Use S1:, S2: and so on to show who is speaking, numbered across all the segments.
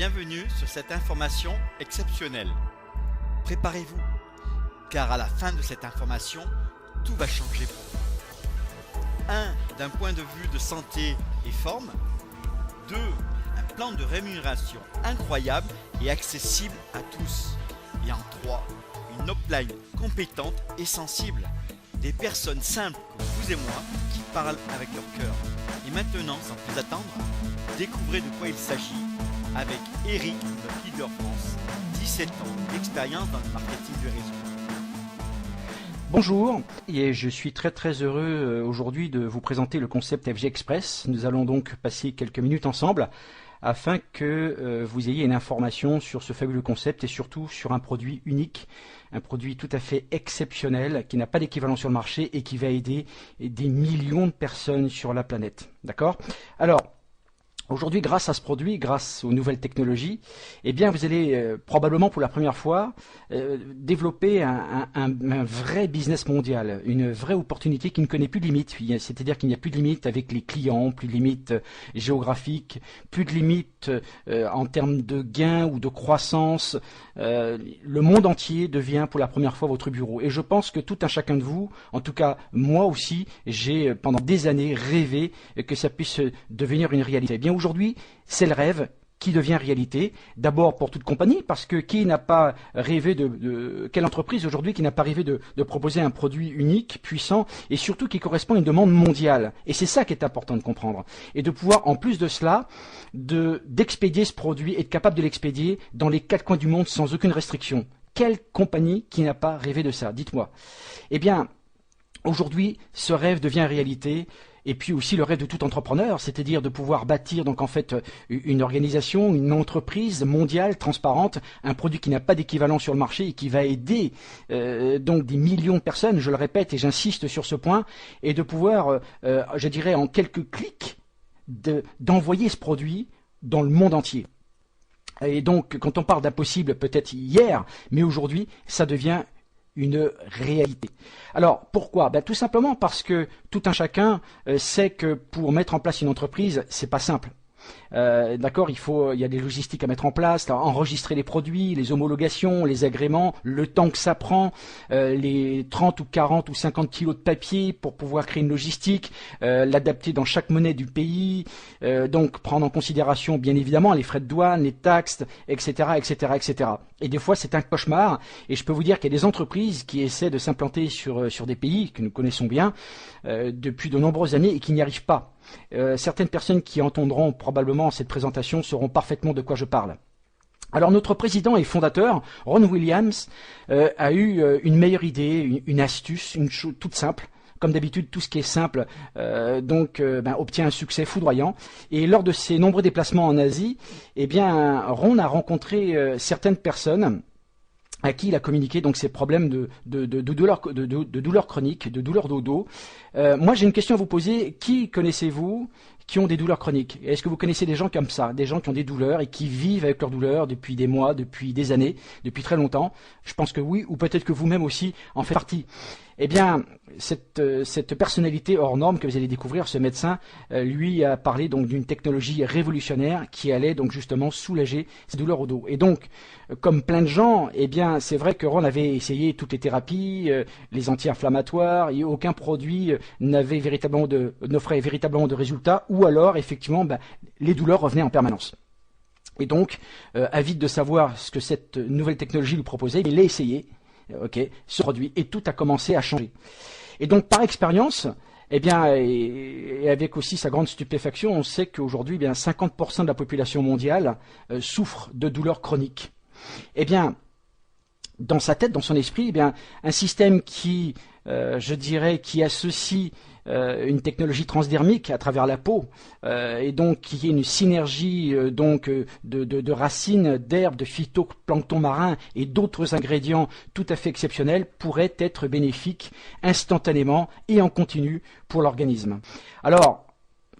S1: Bienvenue sur cette information exceptionnelle. Préparez-vous, car à la fin de cette information, tout va changer pour vous. 1. D'un point de vue de santé et forme. 2. Un plan de rémunération incroyable et accessible à tous. Et en 3. Une upline compétente et sensible. Des personnes simples comme vous et moi qui parlent avec leur cœur. Et maintenant, sans plus attendre, découvrez de quoi il s'agit avec Eric, notre leader France, 17 ans d'expérience dans le marketing du réseau.
S2: Bonjour, et je suis très heureux aujourd'hui de vous présenter le concept FG Express. Nous allons donc passer quelques minutes ensemble afin que vous ayez une information sur ce fabuleux concept et surtout sur un produit unique, un produit tout à fait exceptionnel qui n'a pas d'équivalent sur le marché et qui va aider des millions de personnes sur la planète. D'accord ? Alors, aujourd'hui, grâce à ce produit, grâce aux nouvelles technologies, eh bien, vous allez probablement pour la première fois développer un vrai business mondial, une vraie opportunité qui ne connaît plus de limites. C'est-à-dire qu'il n'y a plus de limites avec les clients, plus de limites géographiques, plus de limites en termes de gains ou de croissance. Le monde entier devient pour la première fois votre bureau. Et je pense que tout un chacun de vous, en tout cas moi aussi, j'ai pendant des années rêvé que ça puisse devenir une réalité. Eh bien, aujourd'hui, c'est le rêve qui devient réalité. D'abord pour toute compagnie, parce que qui n'a pas rêvé quelle entreprise aujourd'hui qui n'a pas rêvé de proposer un produit unique, puissant et surtout qui correspond à une demande mondiale. Et c'est ça qui est important de comprendre. Et de pouvoir, en plus de cela, d'expédier ce produit, être capable de l'expédier dans les 4 coins du monde sans aucune restriction. Quelle compagnie qui n'a pas rêvé de ça? Dites-moi. Eh bien, aujourd'hui, ce rêve devient réalité. Et puis aussi le rêve de tout entrepreneur, c'est-à-dire de pouvoir bâtir donc en fait une organisation, une entreprise mondiale, transparente, un produit qui n'a pas d'équivalent sur le marché et qui va aider donc des millions de personnes, je le répète et j'insiste sur ce point, et de pouvoir, je dirais en quelques clics, d'envoyer ce produit dans le monde entier. Et donc quand on parle d'impossible peut-être hier, mais aujourd'hui ça devient une réalité. Alors pourquoi? Tout simplement parce que tout un chacun sait que pour mettre en place une entreprise, c'est pas simple. D'accord, il y a des logistiques à mettre en place, enregistrer les produits, les homologations, les agréments, le temps que ça prend, les 30 ou 40 ou 50 kilos de papier pour pouvoir créer une logistique, l'adapter dans chaque monnaie du pays, donc prendre en considération bien évidemment les frais de douane, les taxes, etc. Et des fois c'est un cauchemar, et je peux vous dire qu'il y a des entreprises qui essaient de s'implanter sur des pays que nous connaissons bien depuis de nombreuses années et qui n'y arrivent pas. Certaines personnes qui entendront probablement cette présentation sauront parfaitement de quoi je parle. Alors notre président et fondateur, Ron Williams, a eu une meilleure idée, une astuce, une chose toute simple. Comme d'habitude, tout ce qui est simple obtient un succès foudroyant. Et lors de ses nombreux déplacements en Asie, eh bien, Ron a rencontré certaines personnes à qui il a communiqué donc ses problèmes de douleurs chroniques, de douleurs de dos. Moi, j'ai une question à vous poser. Qui connaissez-vous qui ont des douleurs chroniques? Est-ce que vous connaissez des gens comme ça, des gens qui ont des douleurs et qui vivent avec leurs douleurs depuis des mois, depuis des années, depuis très longtemps? Je pense que oui, ou peut-être que vous-même aussi en faites partie. Eh bien, cette personnalité hors norme que vous allez découvrir, ce médecin, lui a parlé donc d'une technologie révolutionnaire qui allait donc justement soulager ces douleurs au dos. Et donc, comme plein de gens, eh bien, c'est vrai que Ron avait essayé toutes les thérapies, les anti-inflammatoires, et aucun produit n'offrait véritablement de résultats, ou alors effectivement, les douleurs revenaient en permanence. Et donc, avide de savoir ce que cette nouvelle technologie lui proposait, il l'a essayé. Ce produit, et tout a commencé à changer. Et donc par expérience, eh bien, et avec aussi sa grande stupéfaction, on sait qu'aujourd'hui, 50% de la population mondiale souffre de douleurs chroniques. Eh bien, dans sa tête, dans son esprit, eh bien, un système qui, qui associe une technologie transdermique à travers la peau, et donc qui est une synergie de racines, d'herbes, de phytoplancton marin et d'autres ingrédients tout à fait exceptionnels pourrait être bénéfique instantanément et en continu pour l'organisme. Alors,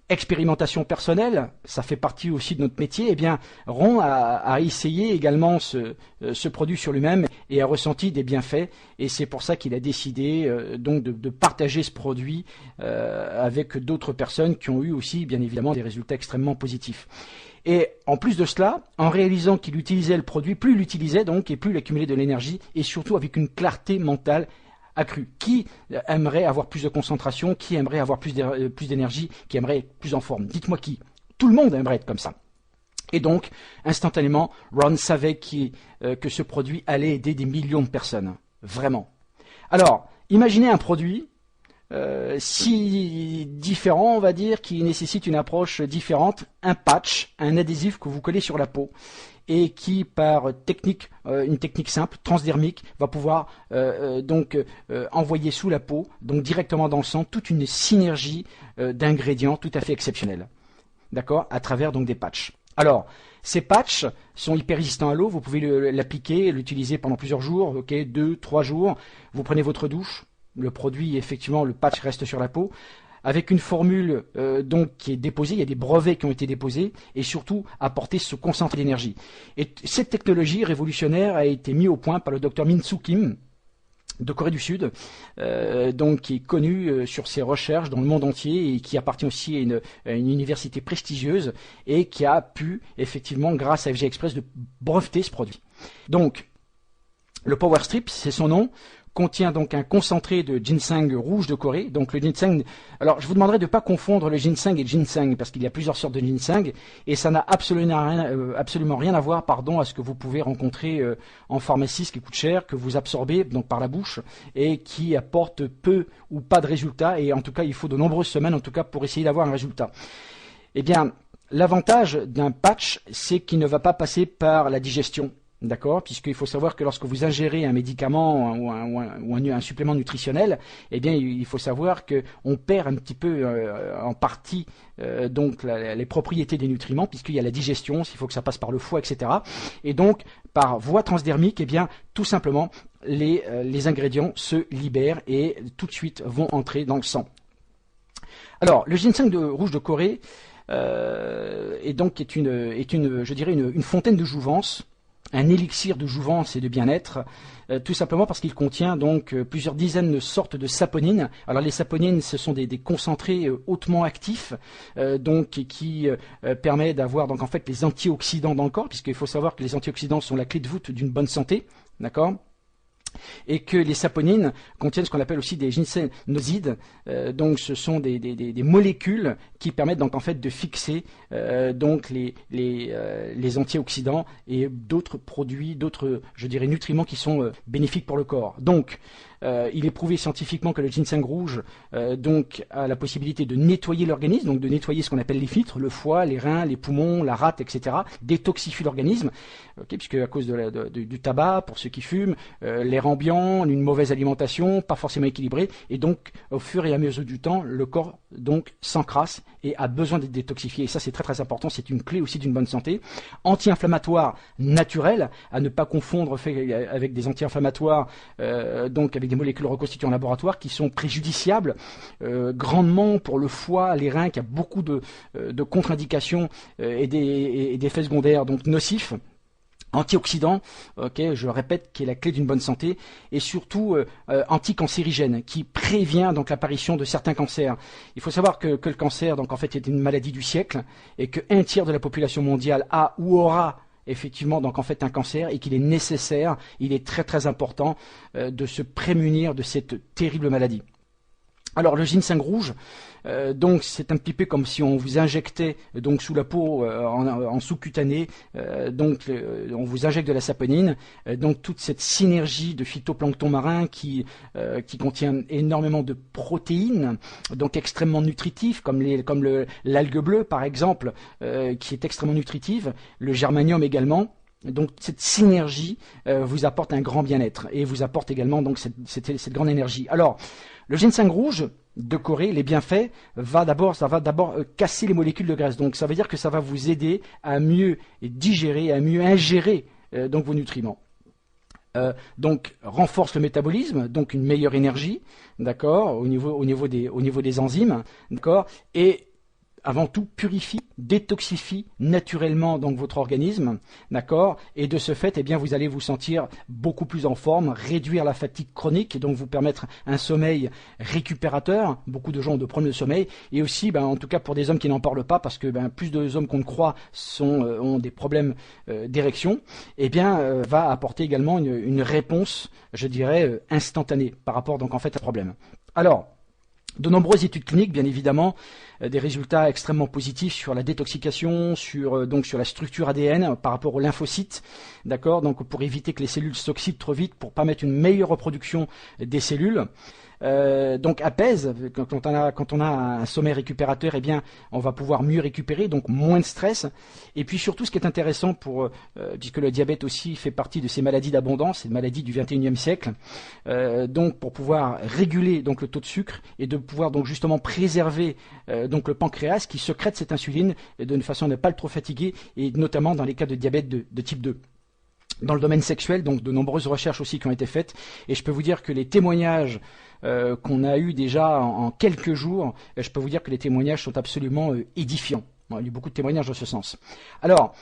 S2: expérimentation personnelle, ça fait partie aussi de notre métier, eh bien, Ron a essayé également ce produit sur lui-même et a ressenti des bienfaits, et c'est pour ça qu'il a décidé donc de partager ce produit avec d'autres personnes qui ont eu aussi bien évidemment des résultats extrêmement positifs. Et en plus de cela, en réalisant qu'il utilisait le produit, plus il l'utilisait donc, et plus il accumulait de l'énergie, et surtout avec une clarté mentale accrue. Qui aimerait avoir plus de concentration? Qui aimerait avoir plus d'énergie? Qui aimerait être plus en forme? Dites-moi qui. Tout le monde aimerait être comme ça. Et donc, instantanément, Ron savait que ce produit allait aider des millions de personnes. Vraiment. Alors, imaginez un produit si différent, on va dire, qui nécessite une approche différente, un patch, un adhésif que vous collez sur la peau et qui, par une technique simple, transdermique, va pouvoir envoyer sous la peau, donc directement dans le sang, toute une synergie d'ingrédients tout à fait exceptionnels. D'accord? À travers donc des patchs. Alors, ces patchs sont hyper résistants à l'eau, vous pouvez l'appliquer, l'utiliser pendant plusieurs jours, 2, 3 jours, vous prenez votre douche, le produit, effectivement, le patch reste sur la peau, avec une formule qui est déposée, il y a des brevets qui ont été déposés, et surtout apporter ce concentré d'énergie. Et cette technologie révolutionnaire a été mise au point par le docteur Min Soo Kim, de Corée du Sud, qui est connu sur ses recherches dans le monde entier et qui appartient aussi à une université prestigieuse et qui a pu, effectivement, grâce à FG Express, de breveter ce produit. Donc, le Power Strip, c'est son nom, contient donc un concentré de ginseng rouge de Corée. Donc le ginseng, alors je vous demanderai de ne pas confondre le ginseng et le ginseng parce qu'il y a plusieurs sortes de ginseng et ça n'a absolument rien à voir, à ce que vous pouvez rencontrer en pharmacie, ce qui coûte cher, que vous absorbez donc par la bouche et qui apporte peu ou pas de résultats. Et en tout cas, il faut de nombreuses semaines en tout cas pour essayer d'avoir un résultat. Eh bien, l'avantage d'un patch, c'est qu'il ne va pas passer par la digestion. D'accord, puisqu'il faut savoir que lorsque vous ingérez un médicament ou un supplément nutritionnel, eh bien, il faut savoir qu'on perd un petit peu en partie les propriétés des nutriments, puisqu'il y a la digestion, il faut que ça passe par le foie, etc. Et donc, par voie transdermique, eh bien, tout simplement, les ingrédients se libèrent et tout de suite vont entrer dans le sang. Alors, le ginseng rouge de Corée est une fontaine de jouvence, un élixir de jouvence et de bien-être, tout simplement parce qu'il contient donc plusieurs dizaines de sortes de saponines. Alors les saponines, ce sont des concentrés hautement actifs, qui permettent d'avoir donc en fait les antioxydants dans le corps, puisqu'il faut savoir que les antioxydants sont la clé de voûte d'une bonne santé, d'accord ? Et que les saponines contiennent ce qu'on appelle aussi des ginsénosides, donc ce sont des molécules qui permettent donc en fait de fixer les antioxydants et d'autres produits, nutriments qui sont bénéfiques pour le corps. Donc il est prouvé scientifiquement que le ginseng rouge a la possibilité de nettoyer l'organisme, donc de nettoyer ce qu'on appelle les filtres, le foie, les reins, les poumons, la rate, etc. Détoxifie l'organisme, puisque à cause du tabac, pour ceux qui fument, l'air ambiant, une mauvaise alimentation, pas forcément équilibrée, et donc au fur et à mesure du temps, le corps donc s'encrasse et a besoin d'être détoxifié. Et ça c'est très très important, c'est une clé aussi d'une bonne santé. Anti-inflammatoire naturel, à ne pas confondre avec des anti-inflammatoires, avec des molécules reconstituées en laboratoire qui sont préjudiciables grandement pour le foie, les reins, qui a beaucoup de contre-indications et d'effets secondaires donc nocifs. Antioxydant, je répète, qui est la clé d'une bonne santé, et surtout anticancérigène, qui prévient donc l'apparition de certains cancers. Il faut savoir que le cancer, donc en fait, est une maladie du siècle, et qu'un tiers de la population mondiale a ou aura effectivement donc en fait un cancer, et qu'il est nécessaire, il est très très important de se prémunir de cette terrible maladie. Alors le ginseng rouge, c'est un petit peu comme si on vous injectait donc sous la peau en sous-cutané, on vous injecte de la saponine, donc toute cette synergie de phytoplancton marin qui contient énormément de protéines, donc extrêmement nutritifs, comme l'algue bleue par exemple, qui est extrêmement nutritive, le germanium également. Donc cette synergie vous apporte un grand bien-être et vous apporte également donc cette grande énergie. Alors le ginseng rouge de Corée, les bienfaits, ça va d'abord casser les molécules de graisse. Donc ça veut dire que ça va vous aider à mieux digérer, à mieux ingérer donc vos nutriments. Donc renforce le métabolisme, donc une meilleure énergie, d'accord, au niveau des enzymes, d'accord, et avant tout, purifie, détoxifie naturellement donc votre organisme, d'accord? Et de ce fait, eh bien, vous allez vous sentir beaucoup plus en forme, réduire la fatigue chronique, et donc vous permettre un sommeil récupérateur. Beaucoup de gens ont de problèmes de sommeil, et aussi, en tout cas pour des hommes qui n'en parlent pas, parce que plus de hommes qu'on ne croit ont des problèmes d'érection, eh bien, va apporter également une réponse, je dirais, instantanée par rapport donc en fait à ce problème. Alors, de nombreuses études cliniques, bien évidemment, des résultats extrêmement positifs sur la détoxication, sur la structure ADN par rapport aux lymphocytes, d'accord, donc pour éviter que les cellules s'oxydent trop vite, pour permettre une meilleure reproduction des cellules. Donc apaise, quand on a un sommeil récupérateur, eh bien on va pouvoir mieux récupérer, donc moins de stress. Et puis surtout, ce qui est intéressant puisque le diabète aussi fait partie de ces maladies d'abondance, ces maladies du 21e siècle, donc pour pouvoir réguler donc le taux de sucre et de pouvoir donc justement préserver donc le pancréas qui sécrète cette insuline de façon à ne pas le trop fatiguer, et notamment dans les cas de diabète de type 2. Dans le domaine sexuel, donc de nombreuses recherches aussi qui ont été faites, et je peux vous dire que les témoignages qu'on a eu déjà en quelques jours, je peux vous dire que les témoignages sont absolument édifiants. Il y a eu beaucoup de témoignages dans ce sens. Alors,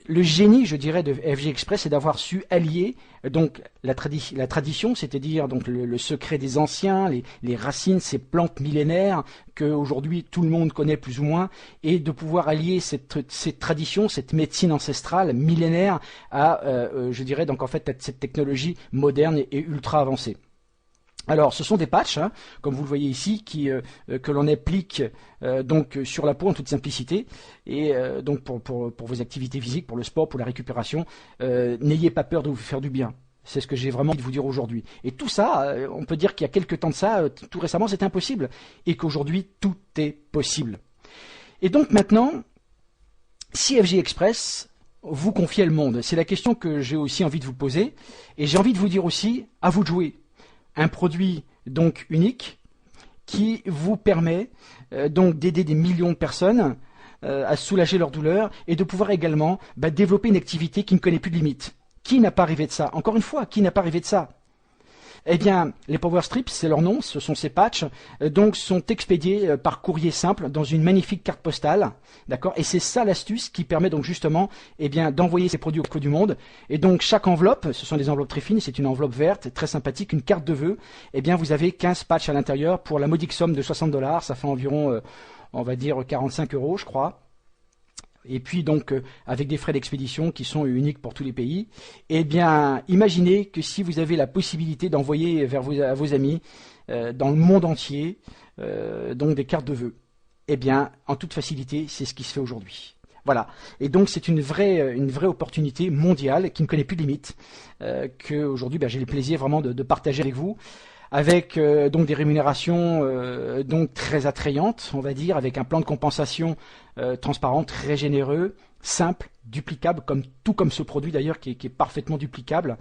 S2: le génie, je dirais, de FG Express, c'est d'avoir su allier donc la tradition, c'est-à-dire donc le secret des anciens, les racines, ces plantes millénaires qu'aujourd'hui tout le monde connaît plus ou moins, et de pouvoir allier cette tradition, cette médecine ancestrale millénaire à, je dirais, donc en fait cette technologie moderne et ultra avancée. Alors, ce sont des patchs, comme vous le voyez ici, que l'on applique donc sur la peau en toute simplicité, et donc pour vos activités physiques, pour le sport, pour la récupération, n'ayez pas peur de vous faire du bien. C'est ce que j'ai vraiment envie de vous dire aujourd'hui. Et tout ça, on peut dire qu'il y a quelques temps de ça, tout récemment, c'était impossible, et qu'aujourd'hui, tout est possible. Et donc maintenant, si FG Express vous confiait le monde, c'est la question que j'ai aussi envie de vous poser, et j'ai envie de vous dire aussi, à vous de jouer. Un produit donc unique qui vous permet donc d'aider des millions de personnes à soulager leur douleur et de pouvoir également développer une activité qui ne connaît plus de limites. Qui n'a pas rêvé de ça? Encore une fois, qui n'a pas rêvé de ça? Eh bien, les Power Strips, c'est leur nom, ce sont ces patchs, donc sont expédiés par courrier simple dans une magnifique carte postale, d'accord? Et c'est ça l'astuce qui permet donc justement, eh bien, d'envoyer ces produits au bout du monde. Et donc chaque enveloppe, ce sont des enveloppes très fines, c'est une enveloppe verte, très sympathique, une carte de vœux. Eh bien, vous avez 15 patchs à l'intérieur pour la modique somme de $60, ça fait environ, on va dire 45 €, je crois. Et puis donc avec des frais d'expédition qui sont uniques pour tous les pays. Eh bien, imaginez que si vous avez la possibilité d'envoyer à vos amis dans le monde entier donc des cartes de vœux, eh bien, en toute facilité, c'est ce qui se fait aujourd'hui. Voilà. Et donc c'est une vraie opportunité mondiale qui ne connaît plus de limites, que aujourd'hui j'ai le plaisir vraiment de partager avec vous. Avec donc des rémunérations donc très attrayantes, on va dire, avec un plan de compensation transparent, très généreux, simple, duplicable, comme ce produit d'ailleurs qui est parfaitement duplicable,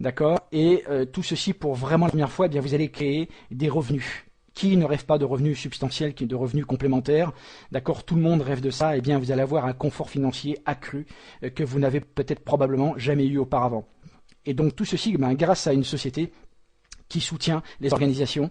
S2: d'accord. Et tout ceci pour vraiment la première fois, eh bien vous allez créer des revenus. Qui ne rêve pas de revenus substantiels, de revenus complémentaires, d'accord. Tout le monde rêve de ça. Eh bien vous allez avoir un confort financier accru que vous n'avez peut-être probablement jamais eu auparavant. Et donc tout ceci, grâce à une société qui soutient les organisations,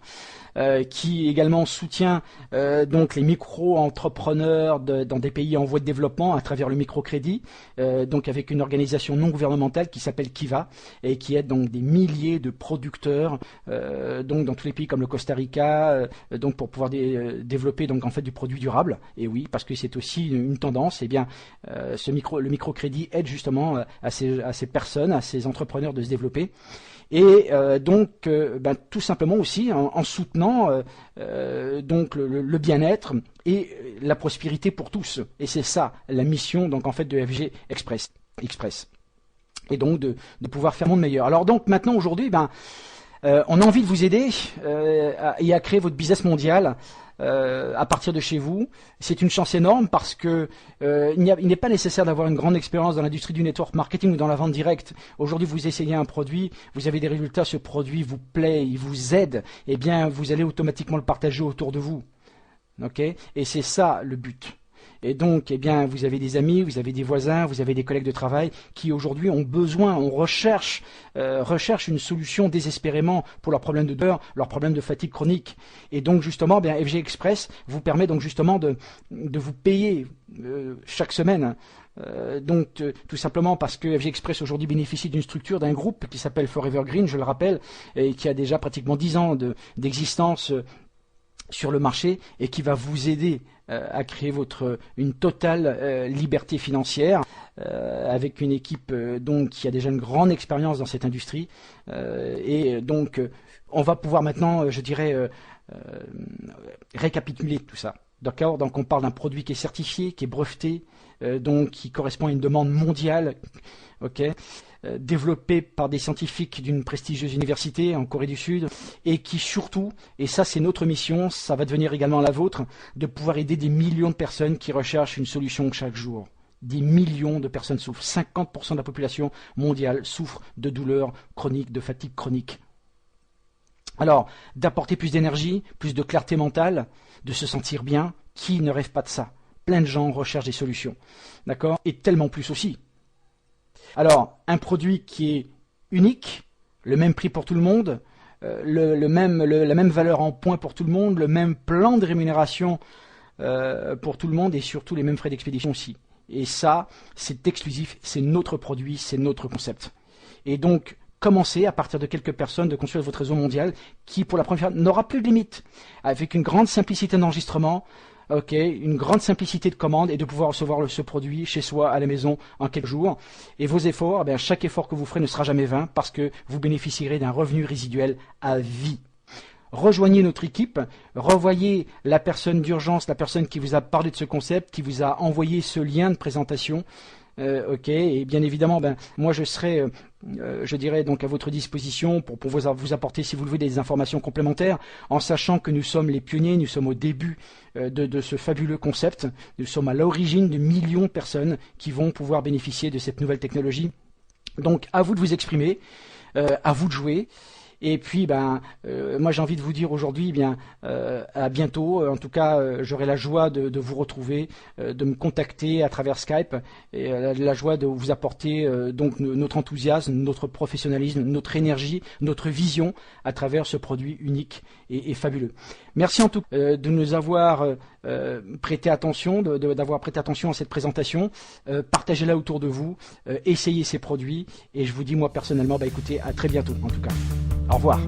S2: qui également soutient donc les micro-entrepreneurs dans des pays en voie de développement à travers le microcrédit, donc avec une organisation non gouvernementale qui s'appelle Kiva et qui aide donc des milliers de producteurs donc dans tous les pays comme le Costa Rica, donc pour pouvoir développer donc en fait du produit durable. Et oui, parce que c'est aussi une tendance. Et bien le microcrédit aide justement à ces personnes, à ces entrepreneurs de se développer. Et donc, tout simplement aussi en soutenant donc le bien-être et la prospérité pour tous. Et c'est ça la mission donc en fait de FG Express. Et donc de pouvoir faire un monde meilleur. Alors donc maintenant aujourd'hui, on a envie de vous aider et à créer votre business mondial. À partir de chez vous. C'est une chance énorme parce que il n'est pas nécessaire d'avoir une grande expérience dans l'industrie du network marketing ou dans la vente directe. Aujourd'hui, vous essayez un produit, vous avez des résultats, ce produit vous plaît, il vous aide, eh bien, vous allez automatiquement le partager autour de vous. Ok? Et c'est ça le but. Et donc, eh bien, vous avez des amis, vous avez des voisins, vous avez des collègues de travail qui aujourd'hui ont besoin, recherchent une solution désespérément pour leurs problèmes de douleur, leurs problèmes de fatigue chronique. Et donc, justement, bien, FG Express vous permet donc justement de vous payer chaque semaine. Tout simplement parce que FG Express aujourd'hui bénéficie d'une structure, d'un groupe qui s'appelle Forever Green, je le rappelle, et qui a déjà pratiquement 10 ans d'existence sur le marché et qui va vous aider à créer une totale liberté financière avec une équipe donc qui a déjà une grande expérience dans cette industrie on va pouvoir maintenant, je dirais, récapituler tout ça. D'accord ? Donc on parle d'un produit qui est certifié, qui est breveté, qui correspond à une demande mondiale, développé par des scientifiques d'une prestigieuse université en Corée du Sud, et qui surtout, et ça c'est notre mission, ça va devenir également la vôtre, de pouvoir aider des millions de personnes qui recherchent une solution chaque jour. Des millions de personnes souffrent, 50% de la population mondiale souffre de douleurs chroniques, de fatigue chronique. Alors, d'apporter plus d'énergie, plus de clarté mentale, de se sentir bien, qui ne rêve pas de ça? Plein de gens recherchent des solutions, d'accord? Et tellement plus aussi. Alors, un produit qui est unique, le même prix pour tout le monde, la même valeur en points pour tout le monde, le même plan de rémunération pour tout le monde et surtout les mêmes frais d'expédition aussi. Et ça, c'est exclusif, c'est notre produit, c'est notre concept. Et donc, commencez à partir de quelques personnes de construire votre réseau mondial qui, pour la première fois, n'aura plus de limite, avec une grande simplicité d'enregistrement, une grande simplicité de commande et de pouvoir recevoir ce produit chez soi, à la maison, en quelques jours. Et vos efforts, chaque effort que vous ferez ne sera jamais vain parce que vous bénéficierez d'un revenu résiduel à vie. Rejoignez notre équipe, revoyez la personne d'urgence, la personne qui vous a parlé de ce concept, qui vous a envoyé ce lien de présentation. Et bien évidemment, moi je serai, je dirais donc à votre disposition pour vous apporter, si vous le voulez, des informations complémentaires, en sachant que nous sommes les pionniers, nous sommes au début de ce fabuleux concept, nous sommes à l'origine de millions de personnes qui vont pouvoir bénéficier de cette nouvelle technologie. Donc à vous de vous exprimer, à vous de jouer. Et puis, moi j'ai envie de vous dire aujourd'hui, à bientôt. En tout cas, j'aurai la joie de vous retrouver, de me contacter à travers Skype, et la joie de vous apporter donc notre enthousiasme, notre professionnalisme, notre énergie, notre vision à travers ce produit unique et fabuleux. Merci en tout cas de nous avoir prêté attention, d'avoir prêté attention à cette présentation. Partagez-la autour de vous, essayez ces produits, et je vous dis moi personnellement, écoutez, à très bientôt en tout cas. Au revoir.